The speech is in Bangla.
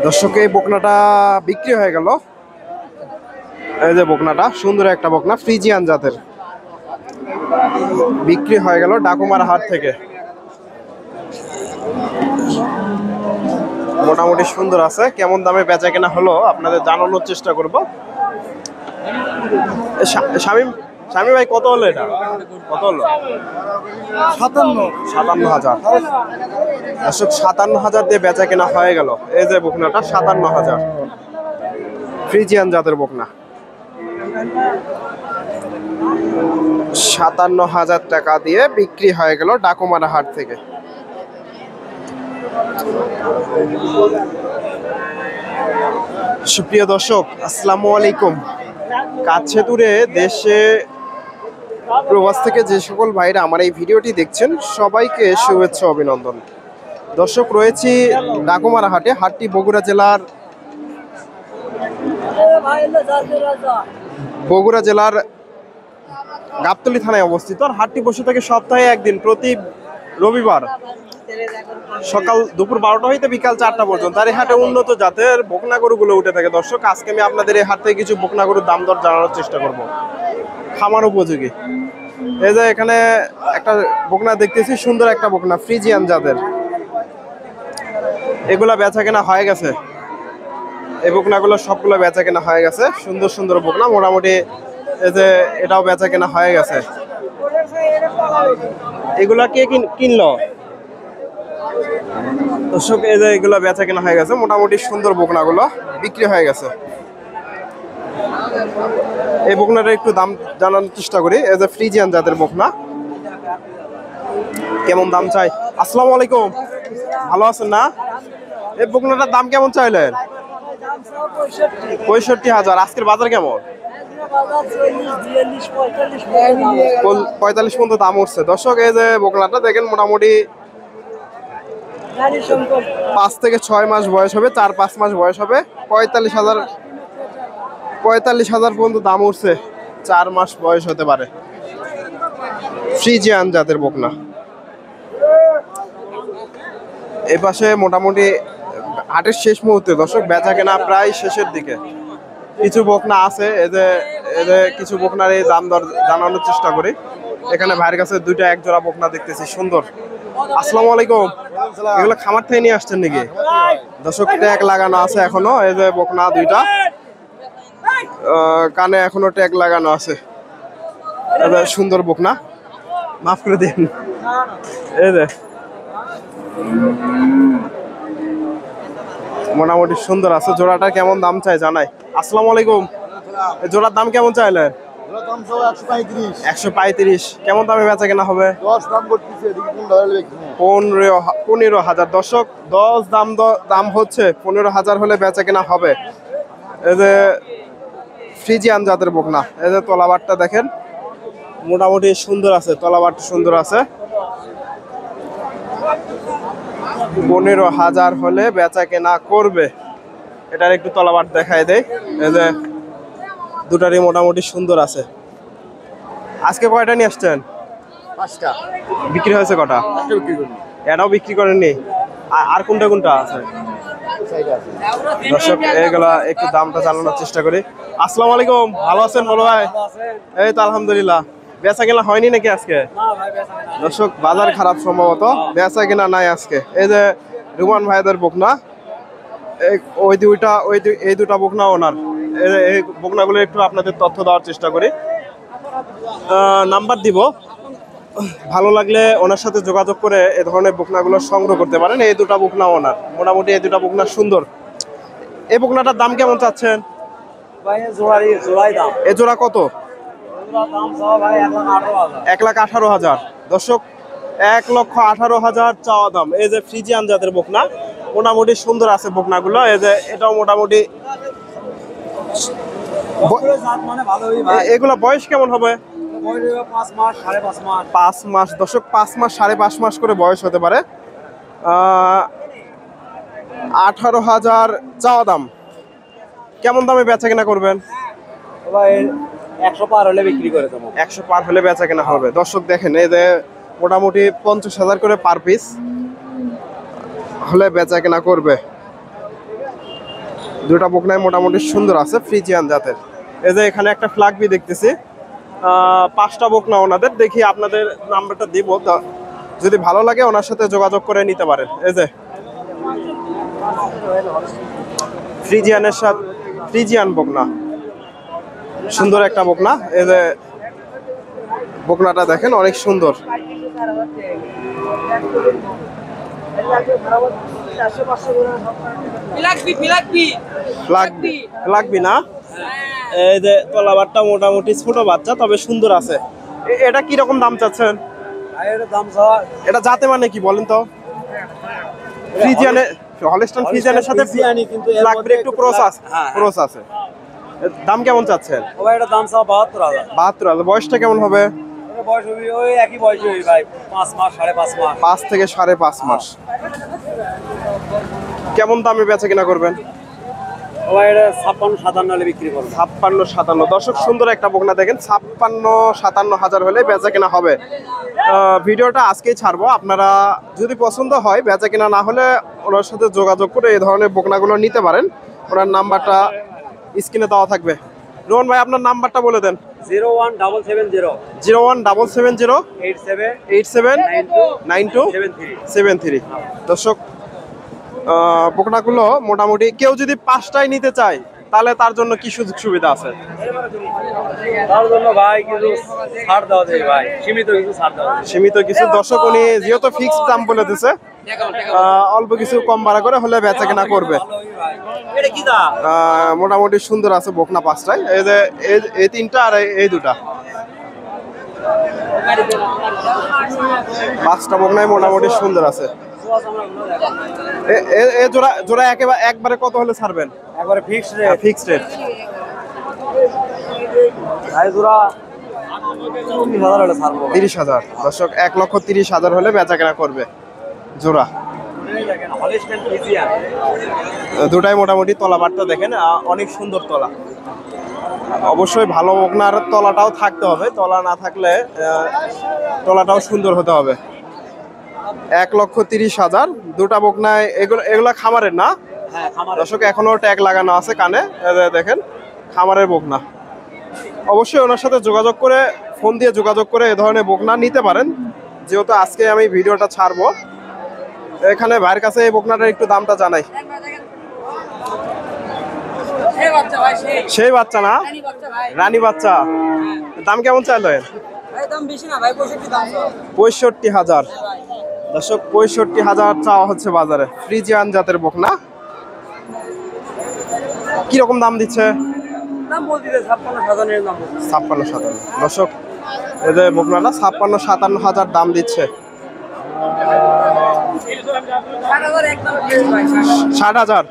দর্শক এই বকনাটা বিক্রি হয়ে গেল। এই যে বকনাটা সুন্দর একটা বকনা ফ্রিজিয়ান জাতের বিক্রি হয়ে গেল ডাকুমারা হাট থেকে। মোটামুটি সুন্দর আছে, কেমন দামে বেচা কেনা হলো আপনাদের জানানোর চেষ্টা করব। শামীম শামীম ভাই কত হলো এটা? কত হলো? 57,000। দর্শক 57,000 দিয়ে বেচা কেনা হয়ে গেল। এই যে বকনাটা 57,000 ফ্রিজিয়ান জাতের বকনা। 57,000 টাকা দিয়ে বিক্রি হয়ে গেল ডাকুমারা হাট থেকে। সুপ্রিয় দর্শক আসসালামু আলাইকুম। কাছে দূরে দেশে প্রবাস থেকে যে সকল ভাইরা আমার এই ভিডিওটি দেখছেন সবাইকে শুভেচ্ছা অভিনন্দন। দর্শক রয়েছি ডাকুমারা হাটে। হাটটি বগুড়া জেলার গাবতলী থানায় অবস্থিত। আর হাটটি বসে থাকে সপ্তাহে একদিন, প্রতি রবিবার সকাল দুপুর 12টা হইতে বিকাল 4টা পর্যন্ত। আর এই হাটে উন্নত জাতের বকনা গরুগুলো উঠে থাকে। দর্শক আজকে আমি আপনাদের এই হাট থেকে কিছু বকনা গরুর দাম দর জানানোর চেষ্টা করব, খামার উপযোগী। এই যে এখানে একটা বকনা দেখতেছি, সুন্দর একটা বকনা ফ্রিজিয়ান জাতের। এগুলা বেচা কেনা হয়ে গেছে। এই বকনাগুলো সবগুলো বেচা কেনা হয়ে গেছে। সুন্দর সুন্দর বকনা মোটামুটি। এই যে এটাও বেচা কেনা হয়ে গেছে। এগুলা কে কিনলো? দর্শক এই যে এগুলো বেচা কেনা হয়ে গেছে। মোটামুটি সুন্দর বকনাগুলো বিক্রি হয়ে গেছে। এই বকনাটা একটু দাম জানানোর চেষ্টা করি। এই যে ফ্রিজিয়ান জাতের বকনা, কেমন দাম চাই? আসসালামু আলাইকুম, ভালো আছেন না? এই বকনাটার দাম কেমন চাইলেন? 65,000। আজকের বাজার কেমন? 45 পর্যন্ত দাম উঠছে। দর্শক এই যে বকনাটা দেখেন, মোটামুটি 5 থেকে 6 মাস বয়স হবে, 4-5 মাস বয়স হবে। 45,000 পর্যন্ত দাম উঠছে। 4 মাস বয়স হতে পারে। ফ্রিজিয়ান জাতের বকনা। এই পাশে মোটামুটি হাটের শেষ মুহূর্তে দর্শক, বেচা কেনা প্রায় শেষের দিকে। কিছু বকনা আছে, এই যে কিছু বকনার এই দাম দর জানানোর চেষ্টা করি। এখানে ভাইয়ের কাছে দুইটা এক জোড়া বকনা দেখতেছি, সুন্দর। আসসালামু আলাইকুম। এগুলো খামার থেকে নিয়ে আসছেন নাকি? দর্শক ট্যাগ লাগানো আছে এখনো। এই যে বকনা দুইটা, কানে এখনো ট্যাগ লাগানো আছে। সুন্দর বকনা, মাফ করে দিন। এই যে মোটামুটি সুন্দর আছে। জোড়াটা কেমন দাম চাই জানাই? আসসালামু আলাইকুম। জোড়ার দাম কেমন চাইলেন? 135। কেমন দামে বেচা কেনা হবে? 15,000। দর্শক 10 দাম হচ্ছে, 15,000 হলে বেচা কেনা হবে। এই যে ফ্রিজিয়ান জাতের বকনা। এই যে তলাবারটা দেখেন, মোটামুটি সুন্দর আছে। তলাবারটা সুন্দর আছে। 15,000 হলে বেচা কেনা করবে। এটার একটু তলাবার দেখায় দেয়। এই যে দুটারই মোটামুটি সুন্দর আছে। আজকে কয়টা নিয়ে আসছেন? 5টা। বিক্রি হয়েছে কটা? এটাও বিক্রি করেননি? আর কোনটা আছে? দর্শক এগুলা একটু দামটা জানানোর চেষ্টা করি। আসসালামু আলাইকুম, ভালো আছেন বলো ভাই? এই তো আলহামদুলিল্লাহ। বেচা কেনা হয়নি নাকি আজকে? দর্শক বাজার খারাপ, সম্ভবত বেচা কেনা নাই আজকে। এই যে রুমান ভাইদের বকনা, এই দুটা বকনা ওনার। এই বকনাগুলো একটু আপনাদের তথ্য দেওয়ার চেষ্টা করি, নাম্বার দিব। ভালো লাগলে ওনার সাথে যোগাযোগ করে এ ধরনের বকনাগুলো সংগ্রহ করতে পারেন। এই দুটা বকনা ওনার। মোটামুটি এই দুটা বকনা সুন্দর। এই বকনাটার দাম কেমন চাচ্ছেন? এ জোড়া কত? 1,18,000। দর্শক 1,18,000 চাওয়া দাম। এই যে ফ্রিজিয়ান জাতের বকনা, মোটামুটি সুন্দর আছে বকনাগুলো। এই যে এটাও মোটামুটি। এগুলো বয়স কেমন হবে? 5 মাস। দর্শক 5 মাস 5.5 মাস করে বয়স হতে পারে। 18,000 চাওয়া দাম। কেমন দামে বেচা কেনা করবেন? 100 পার হলে বিক্রি করে দেবো। 100 পার হলে বেচা কেনা হবে। দর্শক দেখেন, এই যে মোটামুটি 50,000 করে পার পিস হলে বেচা কেনা করবে। দুটা বকনায় মোটামুটি সুন্দর আছে, ফ্রিজিয়ান জাতের। এই যে এখানে একটা ফ্ল্যাগবি দেখতেছি, 5টা বকনা ওনাদের। দেখি আপনাদের নাম্বারটা দিব, যদি ভালো লাগে ওনার সাথে যোগাযোগ করে নিতে পারেন। এই যে ফ্রিজিয়ানের সাথে ফ্রিজিয়ান বকনা, সুন্দর একটা বকনা। এই যে বকনাটা দেখেন অনেক সুন্দর। লাগবি না? এই যে তলাবারটা মোটামুটি ছোট বাচ্চা, তবে সুন্দর আছে। এটা কি রকম দাম চাচ্ছেন? এটা জাতে মানে কি বলেন তো? ফ্রিজিয়ানের, হলস্টাইন ফ্রিজিয়ানের সাথে লাগবে একটু ক্রস আছে। দাম কেমন চাচ্ছেন? এটা দাম 72,000। 72,000। বয়সটা কেমন হবে? বয়স হবে ওই একই বয়স হবে ভাই, 5 মাস 5.5 মাস। 5 থেকে 5.5 মাস। কেমন দামে বেচা কিনা করবেন? এটা 56-57 হলে বিক্রি করব। 56-57। দর্শক সুন্দর একটা বকনা দেখেন, 56-57 হাজার হলে বেচা কিনা হবে। ভিডিওটা আজকেই ছাড়বো, আপনারা যদি পছন্দ হয়, বেচা কিনা না হলে ওনার সাথে যোগাযোগ করে এই ধরনের বকনাগুলো নিতে পারেন। ওনার নাম্বারটা স্ক্রিনে দেওয়া থাকবে। রোহন ভাই আপনার নাম্বারটা বলে দেন। 01770 879273। দর্শক বকনাগুলো মোটামুটি কেউ যদি 5টাই নিতে চায় তাহলে তার জন্য কি সুযোগ সুবিধা আছে? তার জন্য ভাই কিছু ছাড় দেওয়া যায় ভাই, সীমিত কিছু। দর্শক উনি যেহেতু ফিক্সড দাম বলে দিছে, অল্প কিছু কম ভাড়া করে হলে বেচা কেনা করবে। মোটামুটি সুন্দর আছে বকনা 5টায়। এই যে এই 3টা আর এই 2টা, 5টা বকনায় মোটামুটি সুন্দর আছে। জোড়া একবারে কত হলে ছাড়বেন? একবারে ফিক্সড রেট। জোড়া 30,000 হলে ছাড়বো। 30,000। দর্শক 1,30,000 হলে বেচা কেনা করবে জোড়া। দুটাই মোটামুটি তলাবারটা দেখেন অনেক সুন্দর তলা। অবশ্যই ভালো বকনার তলাটাও থাকতে হবে, তলা না থাকলে তলাটাও সুন্দর হতে হবে। 1,30,000 দুটা বকনায়। এগুলা খামারের না? দর্শক এখনো ট্যাগ লাগানো আছে কানে, দেখেন খামারের বকনা। অবশ্যই ওনার সাথে যোগাযোগ করে, ফোন দিয়ে যোগাযোগ করে এ ধরনের বকনা নিতে পারেন। যেহেতু আজকে আমি ভিডিওটা ছাড়বো, এখানে ভাইয়ের কাছে এই বকনাটার একটু দামটা জানাই। সেই বাচ্চা না? রানী বাচ্চা। দাম কেমন চাইলেন? 65,000। দর্শক 65,000 চাওয়া হচ্ছে বাজারে। ফ্রিজিয়ান জাতের বকনা। কিরকম দাম দিচ্ছে? 56-57। দর্শক এদের বকনাটা 56-57 দাম দিচ্ছে। 60,000।